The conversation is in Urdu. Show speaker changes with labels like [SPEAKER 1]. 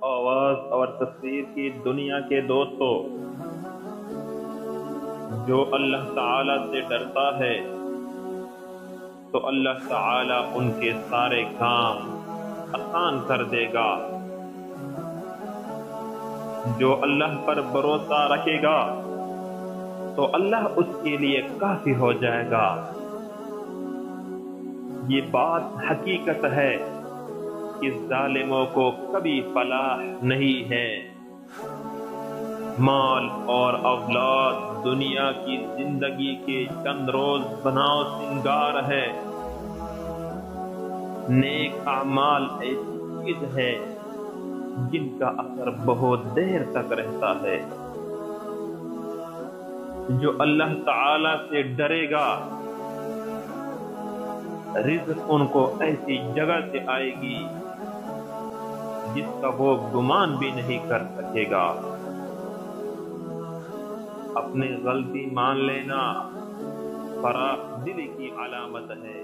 [SPEAKER 1] آواز اور تصویر کی دنیا کے دوستوں، جو اللہ تعالی سے ڈرتا ہے تو اللہ تعالی ان کے سارے کام آسان کر دے گا۔ جو اللہ پر بھروسہ رکھے گا تو اللہ اس کے لیے کافی ہو جائے گا۔ یہ بات حقیقت ہے کہ ظالموں کو کبھی فلاح نہیں ہے۔ مال اور اولاد دنیا کی زندگی کے چند روز بناؤ سنگار ہے۔ نیک اعمال ایسی چیز ہے جن کا اثر بہت دیر تک رہتا ہے۔ جو اللہ تعالی سے ڈرے گا، رزق ان کو ایسی جگہ سے آئے گی جس کا وہ گمان بھی نہیں کر سکے گا۔ اپنی غلطی مان لینا فراخ دلی کی علامت ہے۔